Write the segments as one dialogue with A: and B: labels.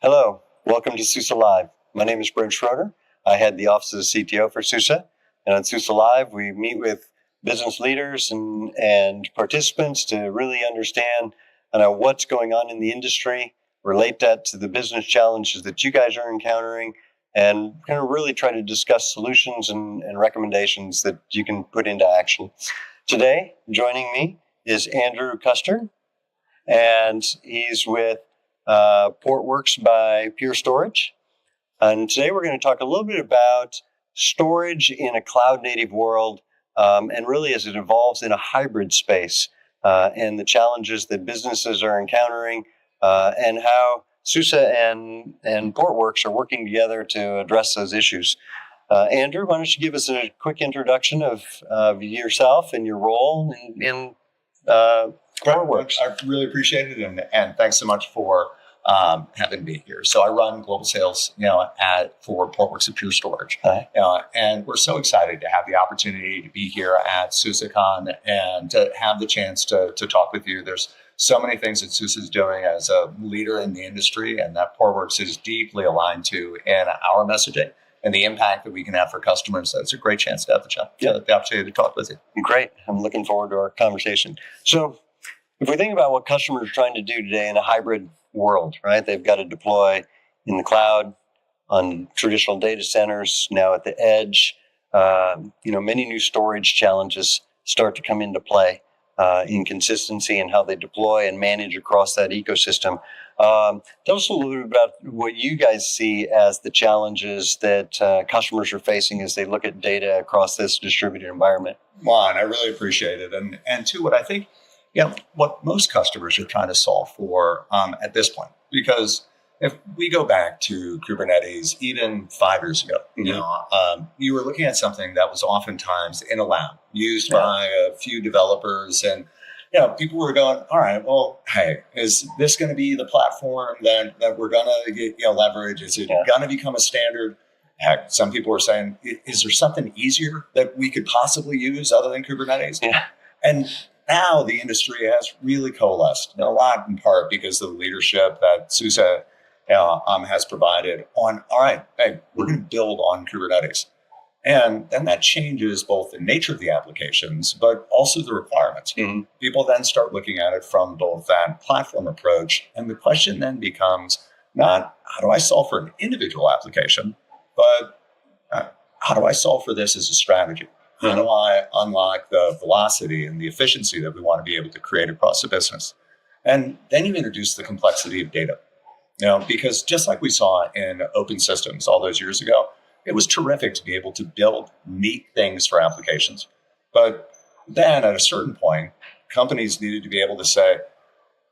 A: Hello, welcome to SUSE Live. My name is Brent Schroeder. I head the Office of the CTO for SUSE. And on SUSE Live, we meet with business leaders and participants to really understand what's going on in the industry, relate that to the business challenges that you guys are encountering, and kind of really try to discuss solutions and recommendations that you can put into action. Today, joining me is Andrew Custer, and he's with Portworx by Pure Storage. And today we're going to talk a little bit about storage in a cloud-native world, and really as it evolves in a hybrid space, and the challenges that businesses are encountering, and how SUSE and Portworx are working together to address those issues. Andrew, why don't you give us a quick introduction of yourself and your role in Portworx?
B: I really appreciate it, and thanks so much for having me here. So I run global sales, for Portworx and Pure Storage, and we're so excited to have the opportunity to be here at SUSECon and to have the chance to talk with you. There's so many things that SUSE is doing as a leader in the industry, and that Portworx is deeply aligned to in our messaging and the impact that we can have for customers. So it's a great chance to have the opportunity to talk with you.
A: Great. I'm looking forward to our conversation. So if we think about what customers are trying to do today in a hybrid world, right? They've got to deploy in the cloud, on traditional data centers, now at the edge. Many new storage challenges start to come into play, in consistency and how they deploy and manage across that ecosystem. Tell us a little bit about what you guys see as the challenges that customers are facing as they look at data across this distributed environment.
B: One, I really appreciate it. And two, what I think, what most customers are trying to solve for at this point, because if we go back to Kubernetes, even 5 years ago, you were looking at something that was oftentimes in a lab used by a few developers, and people were going, all right, well, hey, is this going to be the platform that we're going to leverage? Is it going to become a standard? Heck, some people were saying, is there something easier that we could possibly use other than Kubernetes? And now the industry has really coalesced, a lot in part because of the leadership that SUSE has provided on, all right, hey, we're going to build on Kubernetes. And then that changes both the nature of the applications, but also the requirements. Mm-hmm. People then start looking at it from both that platform approach. And the question then becomes not how do I solve for an individual application, but how do I solve for this as a strategy? How do I unlock the velocity and the efficiency that we want to be able to create across the business? And then you introduce the complexity of data. Because just like we saw in open systems all those years ago, it was terrific to be able to build neat things for applications. But then at a certain point, companies needed to be able to say,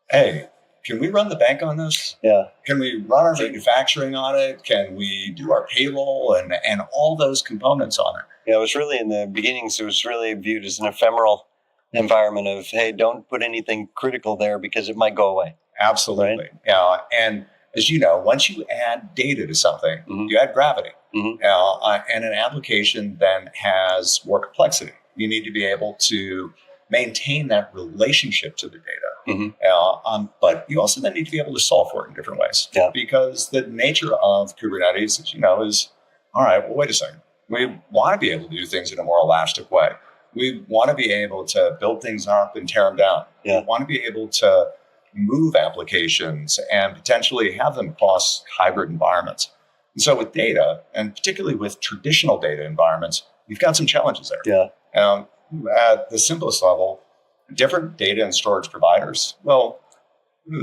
B: hey, can we run the bank on this?
A: Yeah.
B: Can we run our manufacturing on it? Can we do our payroll and all those components on it?
A: It was really in the beginnings, it was really viewed as an ephemeral environment of, hey, don't put anything critical there because it might go away.
B: Absolutely. Right? And as you know, once you add data to something, you add gravity. And an application then has more complexity. You need to be able to maintain that relationship to the data. But you also then need to be able to solve for it in different ways. Because the nature of Kubernetes, as you know, is, all right, well, wait a second. We want to be able to do things in a more elastic way. We want to be able to build things up and tear them down. We want to be able to move applications and potentially have them across hybrid environments. And so with data, and particularly with traditional data environments, you've got some challenges there. At the simplest level, different data and storage providers, well,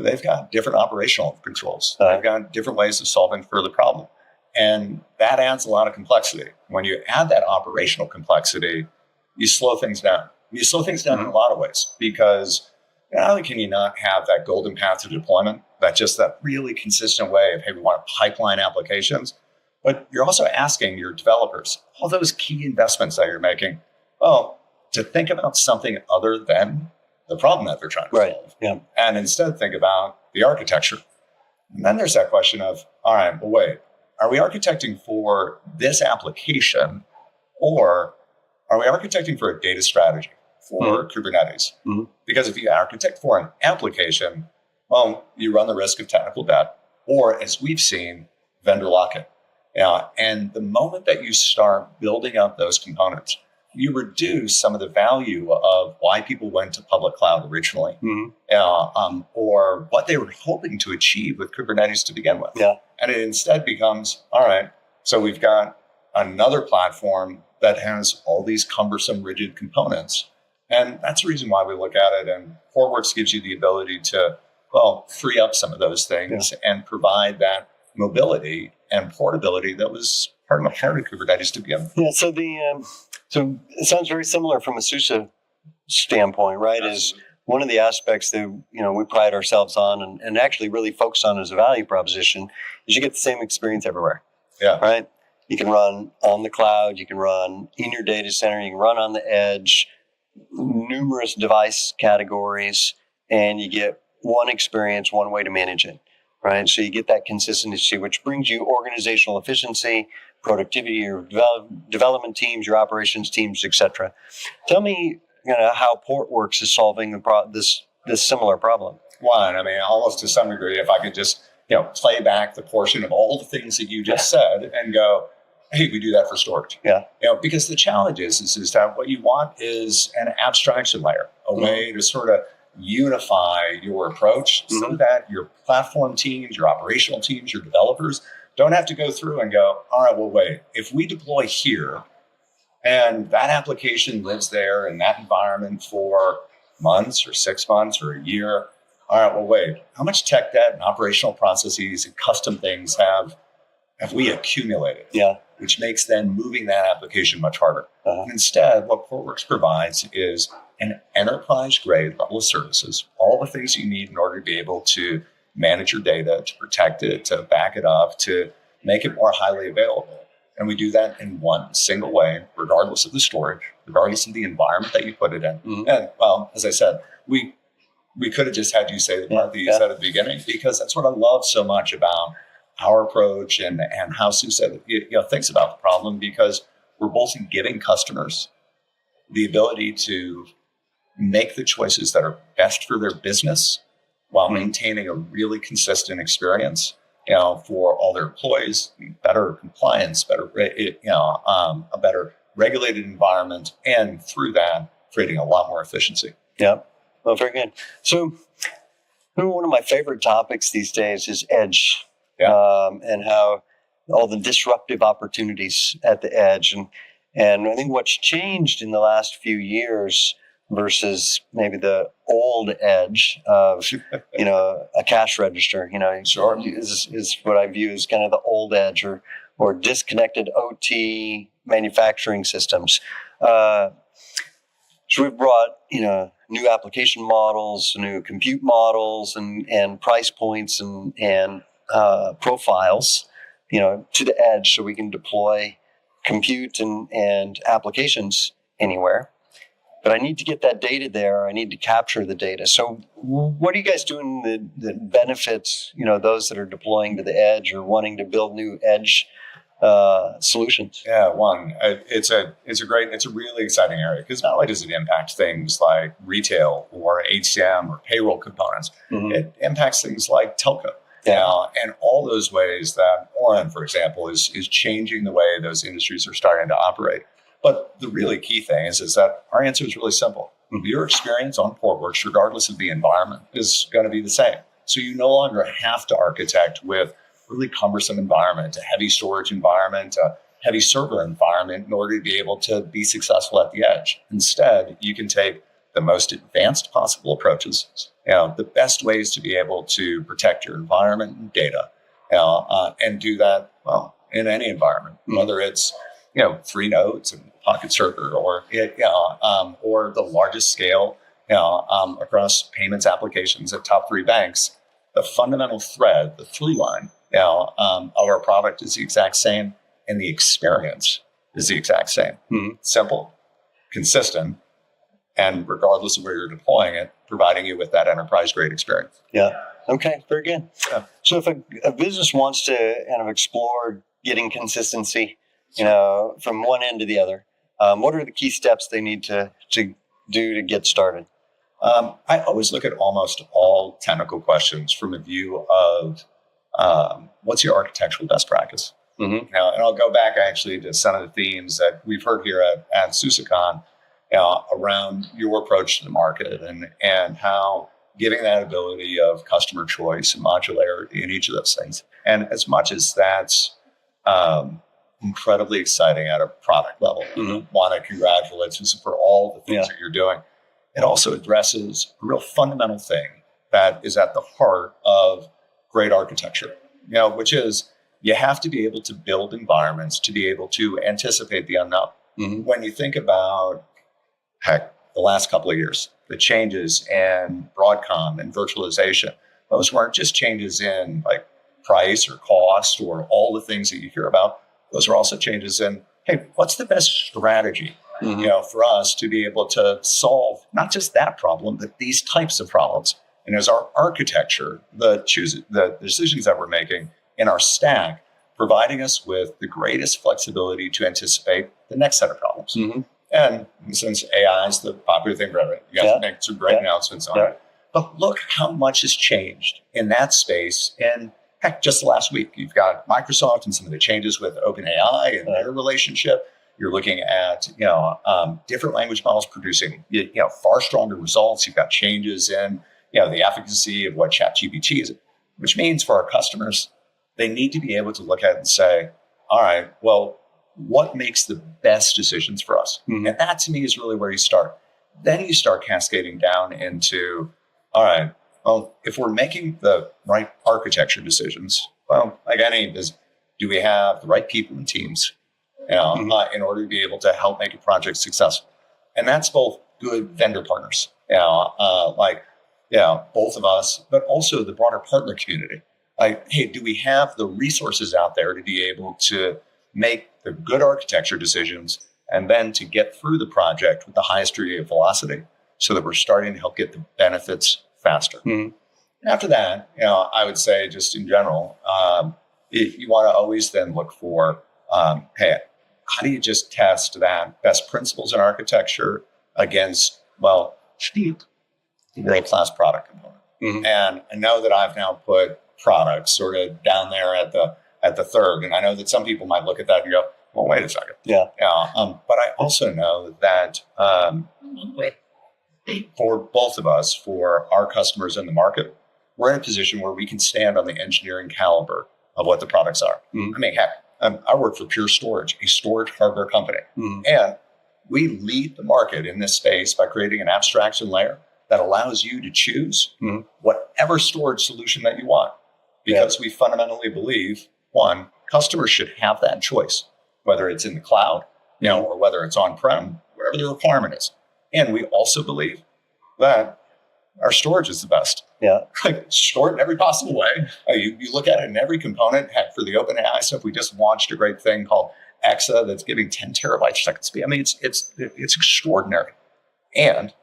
B: they've got different operational controls. They've got different ways of solving for the problem. And that adds a lot of complexity. When you add that operational complexity, you slow things down. You slow things down in a lot of ways because not only can you not have that golden path to deployment, that really consistent way of, hey, we want to pipeline applications, but you're also asking your developers, all those key investments that you're making, to think about something other than the problem that they're trying to solve. And instead think about the architecture. And then there's that question of, all right, well, wait, are we architecting for this application or are we architecting for a data strategy for Kubernetes? Because if you architect for an application, well, you run the risk of technical debt. or as we've seen, vendor lock-in. And the moment that you start building up those components, you reduce some of the value of why people went to public cloud originally, or what they were hoping to achieve with Kubernetes to begin with.
A: Yeah.
B: And it instead becomes, all right, so we've got another platform that has all these cumbersome, rigid components. And that's the reason why we look at it. And Portworx gives you the ability to, free up some of those things and provide that mobility and portability that was part of Kubernetes to begin with.
A: Yeah, so it sounds very similar from a SUSE standpoint, right? Is one of the aspects that we pride ourselves on and actually really focus on as a value proposition is you get the same experience everywhere.
B: Yeah.
A: Right? You can run on the cloud, you can run in your data center, you can run on the edge, numerous device categories, and you get one experience, one way to manage it. Right? So you get that consistency, which brings you organizational efficiency, productivity, your development teams, your operations teams, etc. Tell me, how Portworx is solving this similar problem.
B: One, almost to some degree, if I could just play back the portion of all the things that you just said and go, hey, we do that for storage.
A: Yeah.
B: Because the challenge is that what you want is an abstraction layer, a way to sort of unify your approach so that your platform teams, your operational teams, your developers don't have to go through and go, all right, well, wait, if we deploy here and that application lives there in that environment for months or 6 months or a year, all right, well, wait, how much tech debt and operational processes and custom things have we accumulated?
A: Yeah.
B: Which makes then moving that application much harder. Instead, what Portworx provides is an enterprise-grade level of services, all the things you need in order to be able to manage your data, to protect it, to back it up, to make it more highly available. And we do that in one single way, regardless of the storage, regardless of the environment that you put it in. And, as I said, we could have just had you say the part that you said at the beginning, because that's what I love so much about our approach and how SUSE thinks about the problem, because we're both giving customers the ability to make the choices that are best for their business while maintaining a really consistent experience, for all their employees, better compliance, a better regulated environment, and through that, creating a lot more efficiency.
A: Yeah, well, very good. So one of my favorite topics these days is edge. And how all the disruptive opportunities at the edge. And I think what's changed in the last few years versus maybe the old edge of, a cash register,
B: Sure.
A: is what I view as kind of the old edge or disconnected OT manufacturing systems. So we've brought, new application models, new compute models and price points and profiles, to the edge so we can deploy compute and applications anywhere. But I need to get that data there. I need to capture the data. So what are you guys doing that benefits, those that are deploying to the edge or wanting to build new edge solutions?
B: Yeah, it's a really exciting area, because not only does it impact things like retail or HCM or payroll components, it impacts things like telco. And all those ways that Oren, for example, is changing the way those industries are starting to operate. But the really key thing is that our answer is really simple. Your experience on Portworx, regardless of the environment, is going to be the same. So you no longer have to architect with really cumbersome environment, a heavy storage environment, a heavy server environment in order to be able to be successful at the edge. Instead, you can take the most advanced possible approaches, the best ways to be able to protect your environment and data, and do that, in any environment, whether it's, 3 nodes and Pocket Server or the largest scale, across payments applications at top 3 banks. The fundamental thread, the through line, of our product is the exact same, and the experience is the exact same. Simple, consistent, and regardless of where you're deploying it, providing you with that enterprise-grade experience.
A: Yeah. Okay, very good.
B: Yeah.
A: So if a business wants to kind of explore getting consistency, from one end to the other, what are the key steps they need to do to get started?
B: I always look at almost all technical questions from a view of what's your architectural best practice?
A: Mm-hmm.
B: Now, and I'll go back actually to some of the themes that we've heard here at SUSECon around your approach to the market and how giving that ability of customer choice and modularity in each of those things. And as much as that's incredibly exciting at a product level, want to congratulate SUSE for all the things that you're doing. It also addresses a real fundamental thing that is at the heart of great architecture, which is you have to be able to build environments to be able to anticipate the unknown. Mm-hmm. When you think about, the last couple of years, the changes in Broadcom and virtualization, those weren't just changes in like price or cost or all the things that you hear about. Those are also changes in, hey, what's the best strategy, for us to be able to solve not just that problem, but these types of problems. And as our architecture, the decisions that we're making in our stack, providing us with the greatest flexibility to anticipate the next set of problems. Mm-hmm. And since AI is the popular thing forever, you guys make some great announcements on it. But look how much has changed in that space. And heck, just last week, you've got Microsoft and some of the changes with OpenAI and their relationship. You're looking at, different language models producing, far stronger results. You've got changes in, the efficacy of what ChatGPT is, which means for our customers, they need to be able to look at it and say, all right, well, what makes the best decisions for us? Mm-hmm. And that to me is really where you start. Then you start cascading down into, all right, well, if we're making the right architecture decisions, well, like any business, do we have the right people and teams, in order to be able to help make a project successful? And that's both good vendor partners, both of us, but also the broader partner community. Like, hey, do we have the resources out there to be able to make the good architecture decisions and then to get through the project with the highest degree of velocity so that we're starting to help get the benefits faster? Mm-hmm. After that, I would say just in general, you want to always then look for, hey, how do you just test that best principles in architecture against, world-class product component? Mm-hmm. And I know that I've now put products sort of down there at the third. And I know that some people might look at that and go, well, wait a second. Yeah. But I also know that for both of us, for our customers in the market, we're in a position where we can stand on the engineering caliber of what the products are. Mm-hmm. I mean, heck, I work for Pure Storage, a storage hardware company. Mm-hmm. And we lead the market in this space by creating an abstraction layer that allows you to choose whatever storage solution that you want. Because we fundamentally believe, one, customers should have that choice, whether it's in the cloud, or whether it's on-prem, wherever the requirement is. And we also believe that our storage is the best. Yeah. Stored in every possible way. You look at it in every component. Heck, for the OpenAI stuff, we just launched a great thing called Exa that's giving 10 terabytes per second speed. I mean, it's extraordinary. And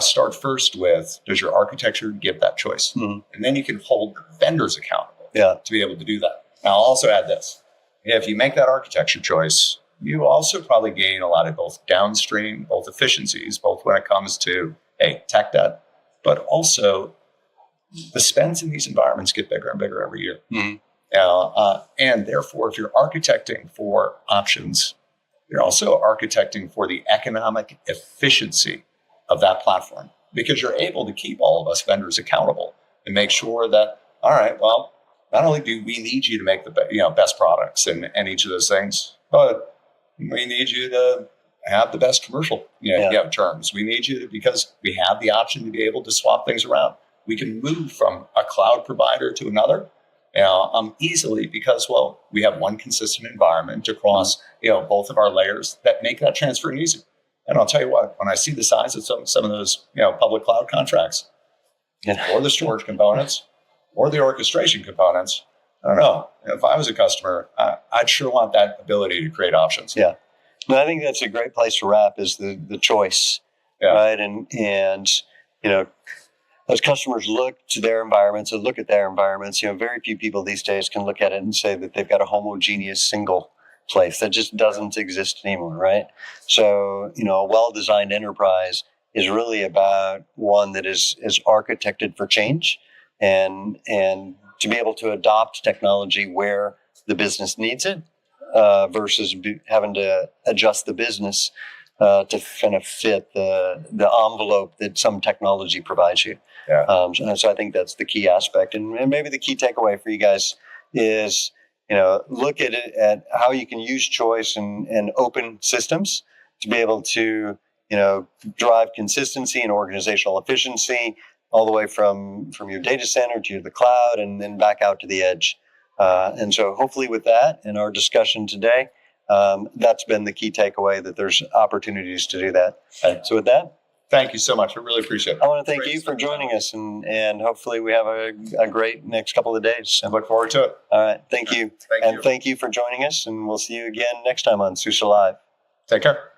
B: start first with, does your architecture give that choice? Mm-hmm. And then you can hold vendors accountable to be able to do that. Now, I'll also add this. If you make that architecture choice, you also probably gain a lot of both downstream, both efficiencies, both when it comes to, tech debt, but also the spends in these environments get bigger and bigger every year. Mm-hmm. And therefore, if you're architecting for options, you're also architecting for the economic efficiency of that platform, because you're able to keep all of us vendors accountable and make sure that, all right, well, not only do we need you to make the best products and each of those things, but we need you to have the best commercial terms. We need you to, because we have the option to be able to swap things around. We can move from a cloud provider to another easily because, we have one consistent environment across both of our layers that make that transfer easy. And I'll tell you what, when I see the size of some of those public cloud contracts, or the storage components, or the orchestration components, I don't know. If I was a customer, I'd sure want that ability to create options. Yeah.
A: No, I think that's a great place to wrap is the choice, right? And as customers look to their environments and look at their environments, very few people these days can look at it and say that they've got a homogeneous single place that just doesn't exist anymore, right? So, a well-designed enterprise is really about one that is architected for change and to be able to adopt technology where the business needs it versus having to adjust the business to kind of fit the envelope that some technology provides you.
B: Yeah.
A: So I think that's the key aspect, and maybe the key takeaway for you guys is, look at it at how you can use choice and open systems to be able to, drive consistency and organizational efficiency all the way from your data center to the cloud and then back out to the edge. And so hopefully with that and our discussion today, that's been the key takeaway, that there's opportunities to do that. So with that,
B: thank you so much. I really appreciate it.
A: I want to thank you for joining us, and hopefully we have a great next couple of days.
B: I look forward to it.
A: All right. Thank you.
B: Thank you.
A: Thank you for joining us, and we'll see you again next time on SUSE Live.
B: Take care.